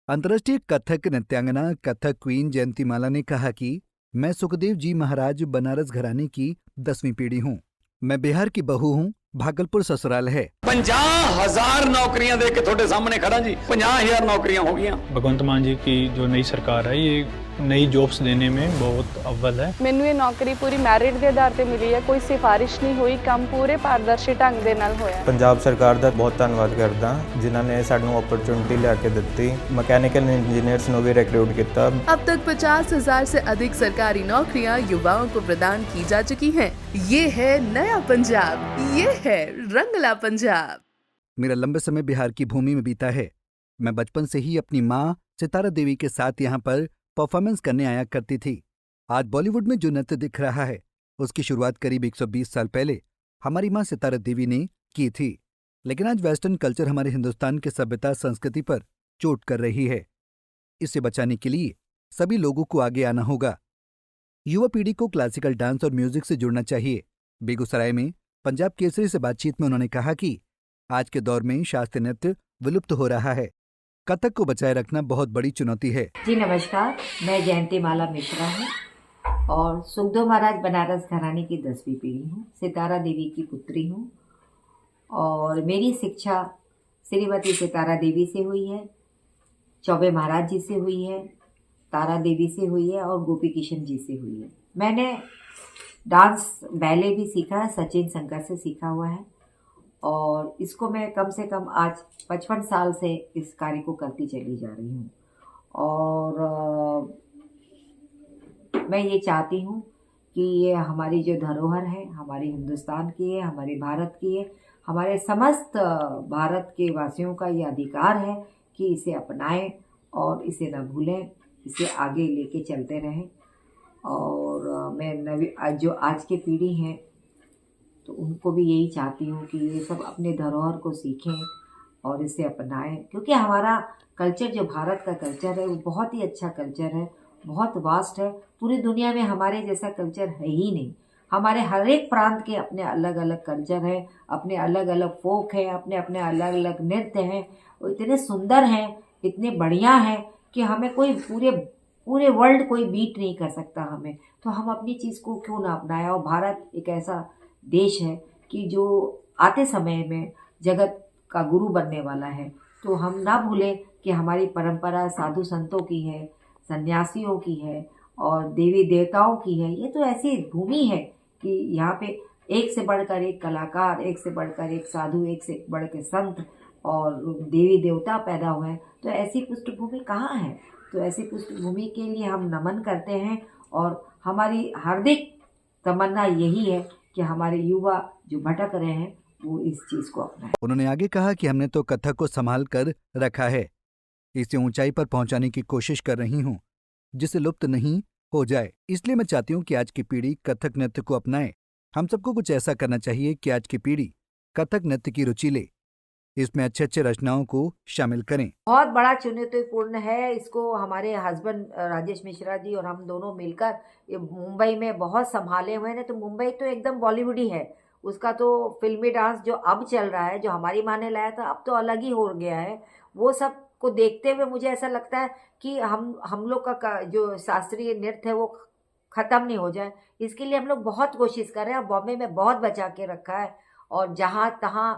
अंतर्राष्ट्रीय कथक नृत्यांगना कथक क्वीन जयंती माला ने कहा कि मैं सुखदेव जी महाराज बनारस घराने की 10वीं पीढ़ी हूँ। मैं बिहार की बहू हूँ, भागलपुर ससुराल है। 50,000 नौकरियां दे के थोड़े सामने खड़ा जी, 50,000 नौकरियां हो गई। भगवंत मान जी की जो नई सरकार है ये नई जॉब्स देने में बहुत अव्वल है। ਮੈਨੂੰ ਇਹ ਨੌਕਰੀ ਪੂਰੀ ਮੈਰਿਟ ਦੇ ਆਧਾਰ ਤੇ ਮਿਲੀ ਹੈ, ਕੋਈ ਸਿਫਾਰਿਸ਼ ਨਹੀਂ ਹੋਈ, ਕੰਮ ਪੂਰੇ ਪਾਰਦਰਸ਼ੀ ਢੰਗ ਦੇ ਨਾਲ ਹੋਇਆ। ਪੰਜਾਬ ਸਰਕਾਰ ਦਾ ਬਹੁਤ ਧੰਨਵਾਦ ਕਰਦਾ ਜਿਨ੍ਹਾਂ ਨੇ ਸਾਨੂੰ ਓਪਰਚੁਨਿਟੀ ਲਿਆ ਕੇ ਦਿੱਤੀ। ਮਕੈਨੀਕਲ इंजीनियर्स ਨੂੰ ਵੀ रिक्रूट किया। अब तक 50,000 से अधिक सरकारी नौकरियां युवाओं को प्रदान की जा चुकी हैं। ये है नया पंजाब, ये है रंगला पंजाब। मेरा लंबे समय बिहार की भूमि में बीता है। मैं बचपन से ही अपनी माँ सितारा देवी के साथ यहाँ पर परफॉर्मेंस करने आया करती थी। आज बॉलीवुड में जो नृत्य दिख रहा है उसकी शुरुआत करीब 120 साल पहले हमारी माँ सितारा देवी ने की थी। लेकिन आज वेस्टर्न कल्चर हमारे हिंदुस्तान के सभ्यता संस्कृति पर चोट कर रही है। इसे बचाने के लिए सभी लोगों को आगे आना होगा। युवा पीढ़ी को क्लासिकल डांस और म्यूजिक से जुड़ना चाहिए। बेगूसराय में पंजाब केसरी से बातचीत में उन्होंने कहा कि आज के दौर में शास्त्रीय नृत्य विलुप्त हो रहा है। कथक को बचाए रखना बहुत बड़ी चुनौती है। जी नमस्कार, मैं जयंती माला मिश्रा हूँ और सुखदेव महाराज बनारस घराने की 10वीं पीढ़ी हूँ। सितारा देवी की पुत्री हूँ और मेरी शिक्षा श्रीमती सितारा देवी से हुई है, चौबे महाराज जी से हुई है, तारा देवी से हुई है और गोपी किशन जी से हुई है। मैंने डांस बैले भी सीखा है, सचिन शंकर से सीखा हुआ है और इसको मैं कम से कम आज 55 साल से इस कार्य को करती चली जा रही हूँ। और मैं ये चाहती हूँ कि ये हमारी जो धरोहर है, हमारे हिंदुस्तान की है, हमारे भारत की है, हमारे समस्त भारत के वासियों का ये अधिकार है कि इसे अपनाएं और इसे न भूलें, इसे आगे लेके चलते रहें। और मैं जो आज की पीढ़ी है तो उनको भी यही चाहती हूँ कि ये सब अपने धरोहर को सीखें और इसे अपनाएं, क्योंकि हमारा कल्चर जो भारत का कल्चर है वो बहुत ही अच्छा कल्चर है, बहुत वास्ट है। पूरी दुनिया में हमारे जैसा कल्चर है ही नहीं। हमारे हर एक प्रांत के अपने अलग अलग कल्चर हैं, अपने अलग अलग फोक हैं, अपने अपने अलग अलग नृत्य हैं। वो इतने सुंदर हैं, इतने बढ़िया हैं कि हमें कोई पूरे वर्ल्ड कोई बीट नहीं कर सकता हमें। तो हम अपनी चीज़ को क्यों ना अपनाएं। और भारत एक ऐसा देश है कि जो आते समय में जगत का गुरु बनने वाला है। तो हम ना भूलें कि हमारी परंपरा साधु संतों की है, सन्यासियों की है और देवी देवताओं की है। ये तो ऐसी भूमि है कि यहाँ पे एक से बढ़कर एक कलाकार, एक से बढ़कर एक साधु, एक से बढ़कर संत और देवी देवता पैदा हुए हैं। तो ऐसी पृष्ठभूमि कहाँ है। तो ऐसी पृष्ठभूमि के लिए हम नमन करते हैं और हमारी हार्दिक तमन्ना यही है कि हमारे युवा जो भटक रहे हैं वो इस चीज को अपनाएं। उन्होंने आगे कहा कि हमने तो कथक को संभाल कर रखा है, इसे ऊंचाई पर पहुंचाने की कोशिश कर रही हूं जिससे लुप्त नहीं हो जाए। इसलिए मैं चाहती हूं कि आज की पीढ़ी कथक नृत्य को अपनाए। हम सबको कुछ ऐसा करना चाहिए कि आज की पीढ़ी कथक नृत्य की रुचि ले, इसमें अच्छे अच्छे रचनाओं को शामिल करें। बहुत बड़ा चुनौतीपूर्ण है। इसको हमारे हस्बैंड राजेश मिश्रा जी और हम दोनों मिलकर ये मुंबई में बहुत संभाले हुए हैं। तो मुंबई तो एकदम बॉलीवुड ही है। उसका तो फिल्मी डांस जो अब चल रहा है, जो हमारी माँ ने लाया था, अब तो अलग ही हो गया है। वो सब को देखते हुए मुझे ऐसा लगता है कि हम लोग का जो शास्त्रीय नृत्य है वो ख़त्म नहीं हो जाए। इसके लिए हम लोग बहुत कोशिश कर रहे हैं। बॉम्बे में बहुत बचा के रखा है और जहाँ तहाँ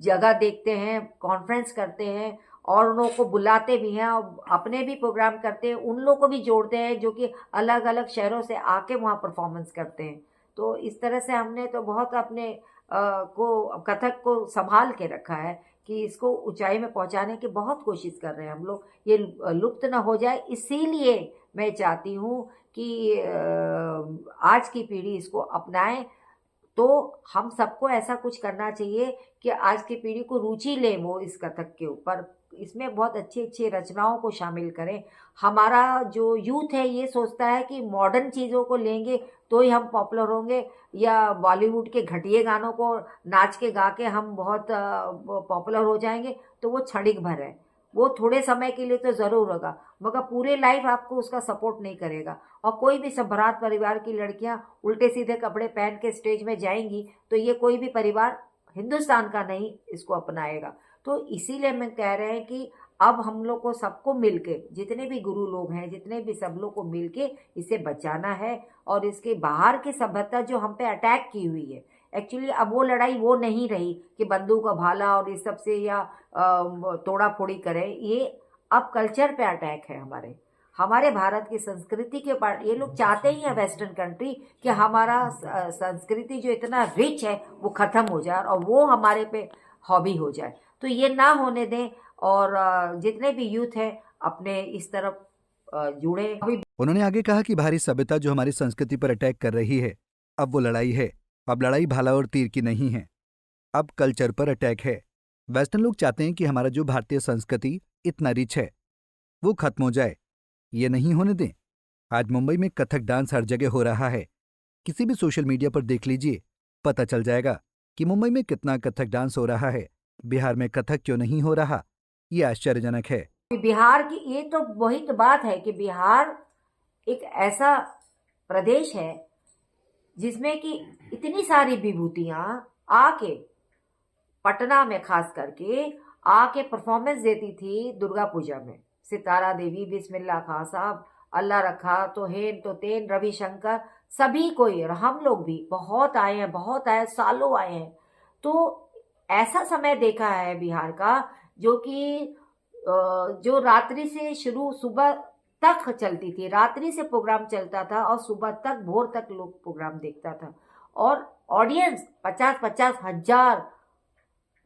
जगह देखते हैं, कॉन्फ्रेंस करते हैं और उन लोगों को बुलाते भी हैं और अपने भी प्रोग्राम करते हैं। उन लोगों को भी जोड़ते हैं जो कि अलग अलग शहरों से आके वहाँ परफॉर्मेंस करते हैं। तो इस तरह से हमने तो बहुत अपने को कथक को संभाल के रखा है कि इसको ऊंचाई में पहुंचाने की बहुत कोशिश कर रहे हैं हम लोग, ये लुप्त ना हो जाए। इसीलिए मैं चाहती हूँ कि आज की पीढ़ी इसको अपनाए। तो हम सबको ऐसा कुछ करना चाहिए कि आज की पीढ़ी को रुचि ले वो इस कथक के ऊपर, इसमें बहुत अच्छी अच्छी रचनाओं को शामिल करें। हमारा जो यूथ है ये सोचता है कि मॉडर्न चीज़ों को लेंगे तो ही हम पॉपुलर होंगे, या बॉलीवुड के घटिया गानों को नाच के गा के हम बहुत पॉपुलर हो जाएंगे। तो वो क्षणिक भर है, वो थोड़े समय के लिए तो ज़रूर होगा मगर पूरे लाइफ आपको उसका सपोर्ट नहीं करेगा। और कोई भी सम्भ्रांत परिवार की लड़कियां उल्टे सीधे कपड़े पहन के स्टेज में जाएंगी तो ये कोई भी परिवार हिंदुस्तान का नहीं इसको अपनाएगा। तो इसीलिए मैं कह रहे हैं कि अब हम लोग को सबको मिलके, जितने भी गुरु लोग हैं, जितने भी सब लोग को मिलके इसे बचाना है। और इसके बाहर की सभ्यता जो हम पे अटैक की हुई है, एक्चुअली अब वो लड़ाई वो नहीं रही कि बंदूक का भाला और इस सब से या तोड़ा फोड़ी करें। ये अब कल्चर पे अटैक है हमारे भारत की संस्कृति के ऊपर। ये लोग चाहते ही हैं वेस्टर्न कंट्री कि हमारा संस्कृति जो इतना रिच है वो खत्म हो जाए और वो हमारे पे हॉबी हो जाए। तो ये ना होने दें और जितने भी यूथ है अपने इस तरफ जुड़े। उन्होंने आगे कहा कि बाहरी सभ्यता जो हमारी संस्कृति पर अटैक कर रही है, अब वो लड़ाई है। अब लड़ाई भाला और तीर की नहीं है, अब कल्चर पर अटैक है। वेस्टर्न लोग चाहते हैं कि हमारा जो भारतीय संस्कृति इतना रिच है वो खत्म हो जाए। ये नहीं होने दें। आज मुंबई में कथक डांस हर जगह हो रहा है। किसी भी सोशल मीडिया पर देख लीजिए, पता चल जाएगा कि मुंबई में कितना कथक डांस हो रहा है। बिहार में कथक क्यों नहीं हो रहा, ये आश्चर्यजनक है। बिहार की ये तो वही तो बात है कि बिहार एक ऐसा प्रदेश है जिसमें कि इतनी सारी विभूतियां आके पटना में खास करके आके परफॉर्मेंस देती थी दुर्गा पूजा में। सितारा देवी, बिस्मिल्लाह खां साहब, अल्लाह रखा तो हेन तो तेन, रविशंकर, सभी कोई, और हम लोग भी बहुत आए हैं, सालों आए हैं। तो ऐसा समय देखा है बिहार का जो कि जो रात्रि से शुरू सुबह तक चलती थी, रात्रि से प्रोग्राम चलता था और सुबह तक भोर तक लोग प्रोग्राम देखता था। और ऑडियंस 50-50 हजार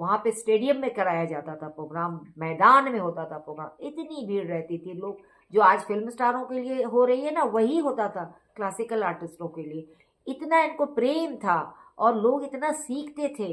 वहां पे स्टेडियम में कराया जाता था प्रोग्राम, मैदान में होता था प्रोग्राम। इतनी भीड़ रहती थी। लोग जो आज फिल्म स्टारों के लिए हो रही है ना, वही होता था क्लासिकल आर्टिस्टों के लिए। इतना इनको प्रेम था और लोग इतना सीखते थे।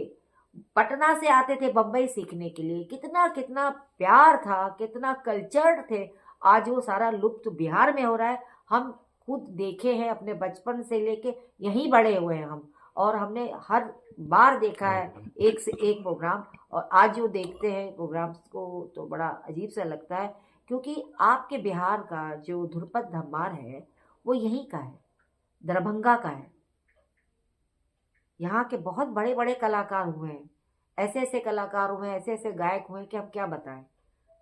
पटना से आते थे बम्बई सीखने के लिए। कितना कितना प्यार था, कितना कल्चर्ड थे। आज वो सारा लुप्त बिहार में हो रहा है। हम खुद देखे हैं, अपने बचपन से लेके यहीं बड़े हुए हैं हम, और हमने हर बार देखा है एक से एक प्रोग्राम। और आज जो देखते हैं प्रोग्राम्स को तो बड़ा अजीब सा लगता है, क्योंकि आपके बिहार का जो ध्रुपद धमार है वो यहीं का है, दरभंगा का है। यहाँ के बहुत बड़े बड़े कलाकार हुए हैं, ऐसे ऐसे कलाकार हुए हैं, ऐसे ऐसे गायक हुए हैं कि हम क्या बताएं।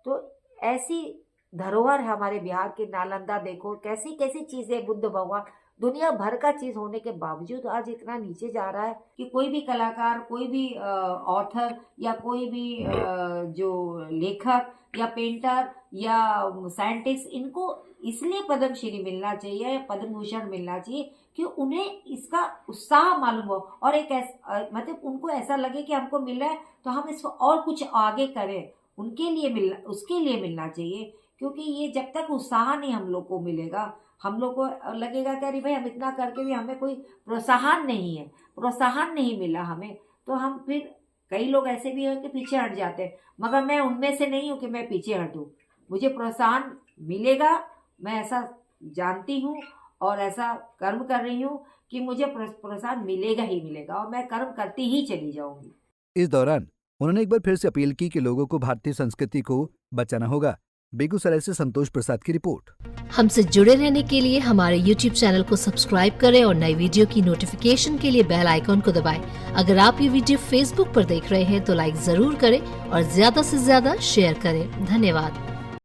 तो ऐसी धरोहर है हमारे बिहार की। नालंदा देखो, कैसी कैसी चीजें, बुद्ध भगवान, दुनिया भर का चीज होने के बावजूद आज इतना नीचे जा रहा है कि कोई भी कलाकार, कोई भी ऑथर या कोई भी जो लेखक या पेंटर या साइंटिस्ट, इनको इसलिए पद्मश्री मिलना चाहिए या पद्म भूषण मिलना चाहिए कि उन्हें इसका उत्साह मालूम हो और एक मतलब उनको ऐसा लगे कि हमको मिल रहा है तो हम इसको और कुछ आगे करें। उसके लिए मिलना चाहिए, क्योंकि ये जब तक उत्साह नहीं हम लोग को मिलेगा, हम लोग को लगेगा कि अरे भाई हम इतना करके भी हमें कोई प्रोत्साहन नहीं है, प्रोत्साहन नहीं मिला हमें, तो हम फिर कई लोग ऐसे भी हैं कि पीछे हट जाते हैं। मगर मैं उनमें से नहीं हूँ कि मैं पीछे हटूँ। मुझे प्रोत्साहन मिलेगा, मैं ऐसा जानती हूँ और ऐसा कर्म कर रही हूँ कि मुझे प्रोत्साहन मिलेगा ही मिलेगा, और मैं कर्म करती ही चली जाऊंगी। इस दौरान उन्होंने एक बार फिर से अपील की कि लोगों को भारतीय संस्कृति को बचाना होगा। बेगूसराय से संतोष प्रसाद की रिपोर्ट। हमसे जुड़े रहने के लिए हमारे YouTube चैनल को सब्सक्राइब करें और नई वीडियो की नोटिफिकेशन के लिए बेल आइकॉन को दबाएं। अगर आप ये वीडियो Facebook पर देख रहे हैं तो लाइक जरूर करें और ज्यादा से ज्यादा शेयर करें। धन्यवाद।